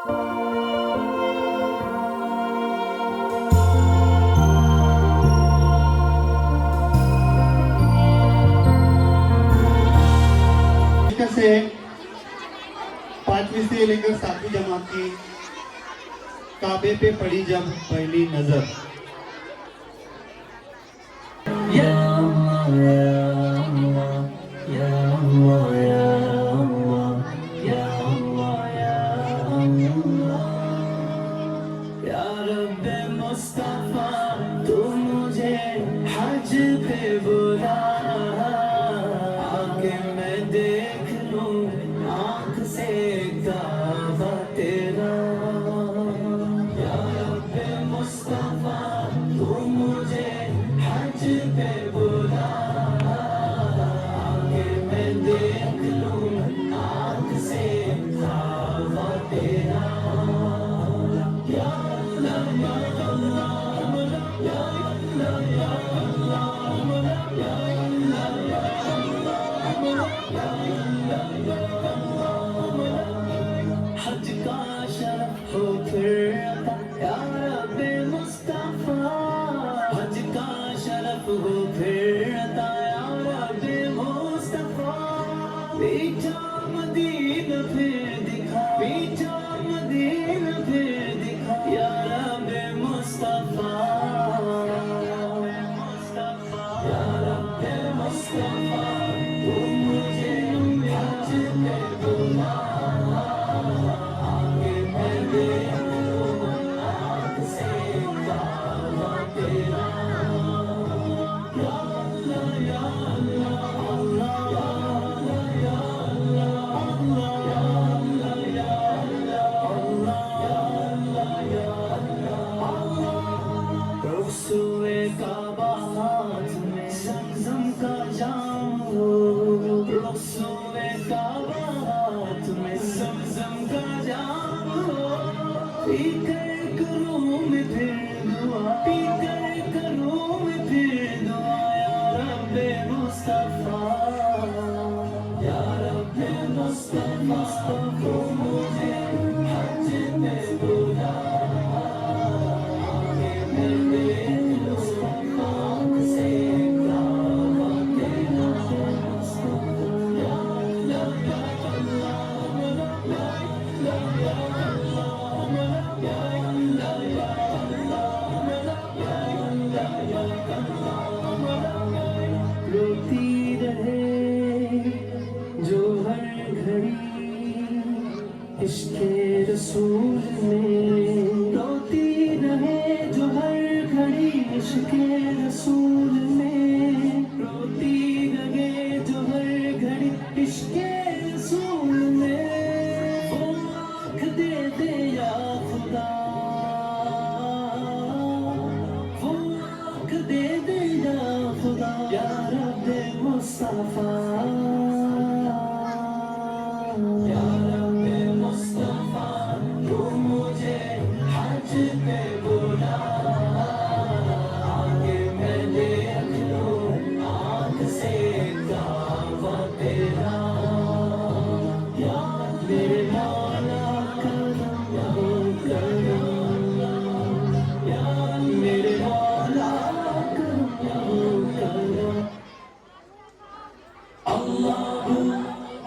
से 5वीं से लेकर 7वीं जमात की काबे पे पड़ी जब पहली नजर। मुस्तफा तू मुझे हज पे बुला, आके मैं देख लूं आँख से काबा तेरा। या रब्बे मुस्तफा तू मुझे हज पे बुला, आके मैं देख लूं आँख से काबा तेरा। हज का शरफ हो फिर या रब्बे मुस्तफा, हज का शरफ हो फिर या रब्बे मुस्तफा। पीछा मदीना फिर दिखा, पीछा मदीना फिर दिखा या रब्बे मुस्तफा, या रब्बे मुस्तफा तू मुझे हज पे बुला, आगे मैं देख लूं आँख से काबा तेरा। या अल्लाह या अल्लाह अल्लाह या अल्लाह या अल्लाह या अल्लाह या अल्लाह या अल्लाह। रुखसुए काबा हाथ में ज़मज़म का जाम हो, रुखसुए काबा हाथ में ज़मज़म का जाम हो। पीकर करूं मैं फिर दुआ, पीकर करूं मैं फिर दुआ या रब्बे मुस्तफा, या रब्बे मुस्तफा तू मुझे हज पे बुला, आगे मैं देख लूं आँख से काबा तेरा। या अल्लाह या अल्लाह या अल्लाह या अल्लाह या अल्लाह या अल्लाह। रोती रहे जो हर घड़ी इश्क़े रसूल में, रोती रहे जो हर घड़ी इश्क़े रसूल में, रोती रहे जो हर घड़ी इश्क़े रसूल में। वो आँख दे दे या खुदा, वो आँख दे दे या खुदा या रब्बे मुस्तफा, या रब्बे मुस्तफा तू मुझे हज पे बुला, आगे मैं देख लूं आँख से काबा तेरा। या मेरे मौला करम हो करम, या मेरे मौला करम हो करम। अल्लाहु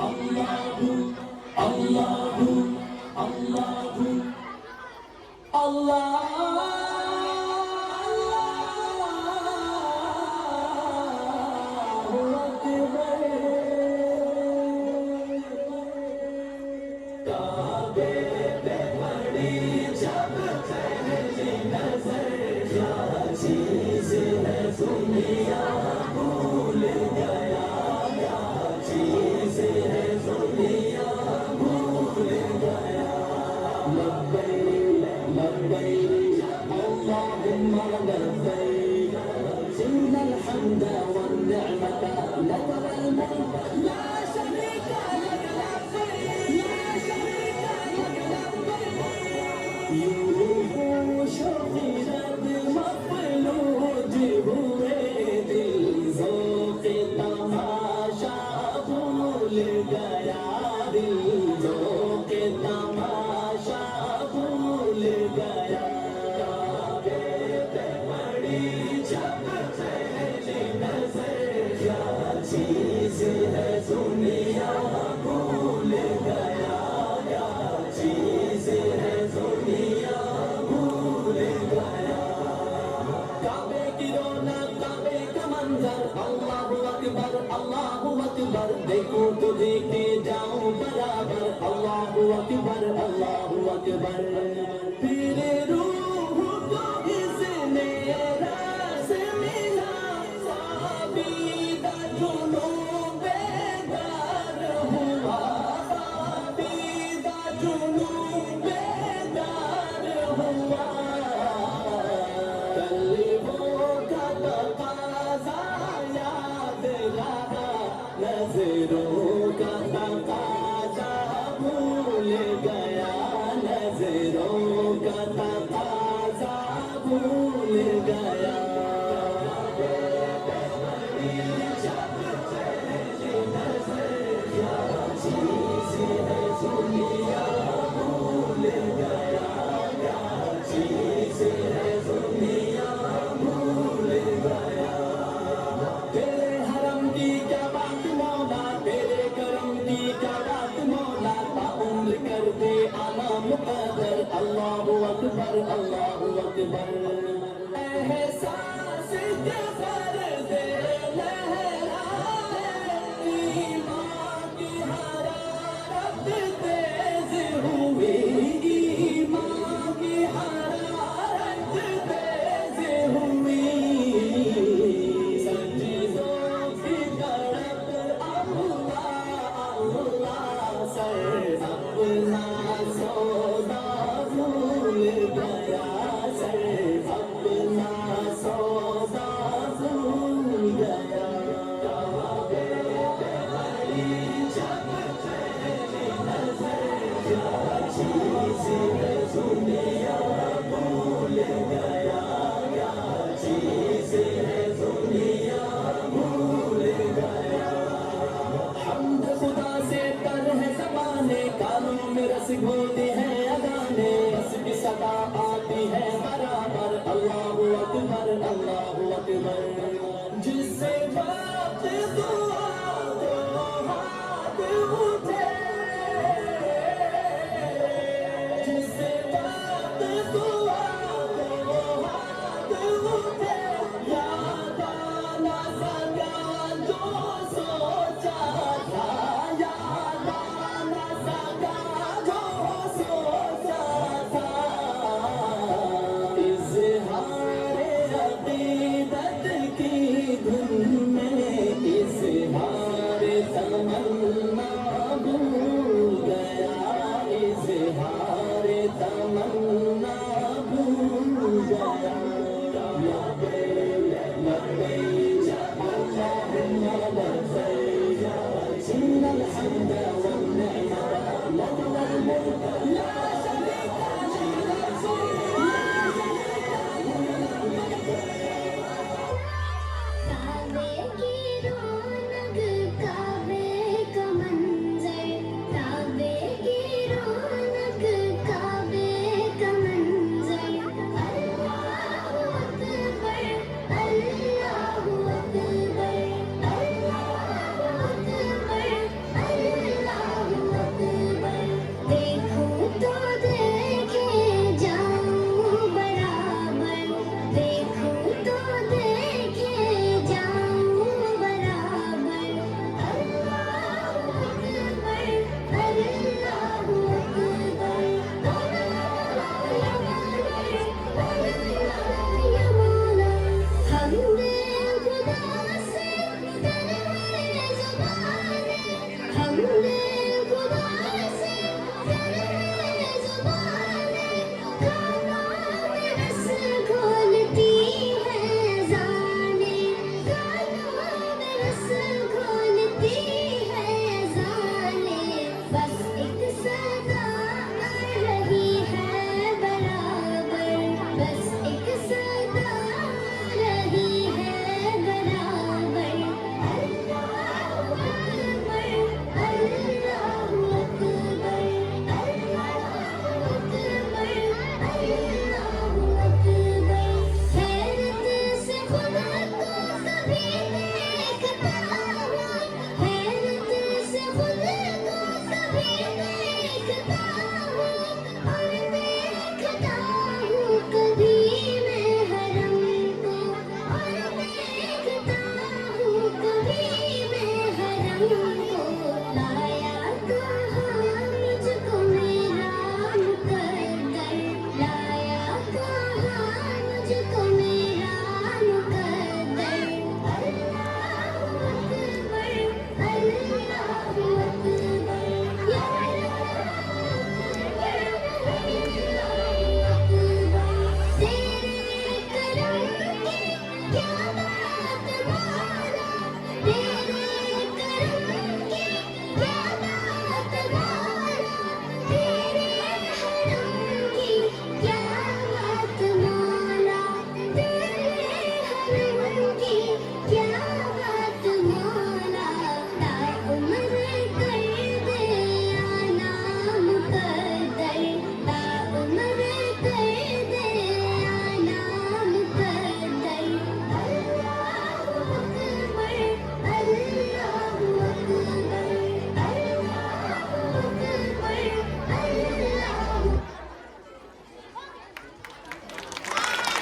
अल्लाहु अल्लाहु अल्लाहु अल्लाह। काबे पे पड़ी जब पहली नजर, क्या चीज़ है दुनिया भूल गया, क्या चीज़ है दुनिया भूल गया। लब्बैक लब्बैक अल्लाहुम्मा लब्बैक, इन्नल हम्दा वन निअमता लक वल मुल्क ला शरीका लक लब्बैक, ला शरीका लक लब्बैक। यूं शौक़ी रब मफ़लूज हुए दिल, ज़ौक़ तमाशा भूल गया दिल, ज़ौक़ तमाशा अकबर अल्लाहु अकबर तेरे रूह को इसने रास मिला साबीदा जुनून बेदार हुआ साबीदा जुनून बेदार हुआ कल्बों का तकाज़ा याद रहा नजरों का तकाज़ा भूल गया नजरों का तकाज़ा भूल गया तेरे हरम की क्या बात मौला तेरे करम की क्या बात मौला ताउम्र कर दे आना मुक़द्दर अल्लाहु अकबर अल्लाहु अकबर एहसास के पर्दे लहराए ईमान की हरारत तेज हुई ईमान की हरारत तेज हुई सजदों की तड़प अल्लाह अल्लाह सर अपना सौदा भूल गया सर अपना सौदा भूल गया हमद खुदा से तर है ज़माने कानों में रस घोलती है अदाने बस की सदा आती है बराबर अल्लाहु अकबर जिससे बात दुआ दो हाथ उठे जिससे बात दुआ दो हाथ उठे याद आना सका जो सोचा था याद आना सका जो सोचा था इज़हार अक़ीदत की धुन में इज़हार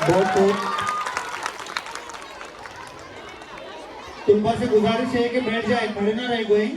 बहुत खूब। तुम पर से गुजारिश है कि बैठ जाए, खड़े ना रहे कोई।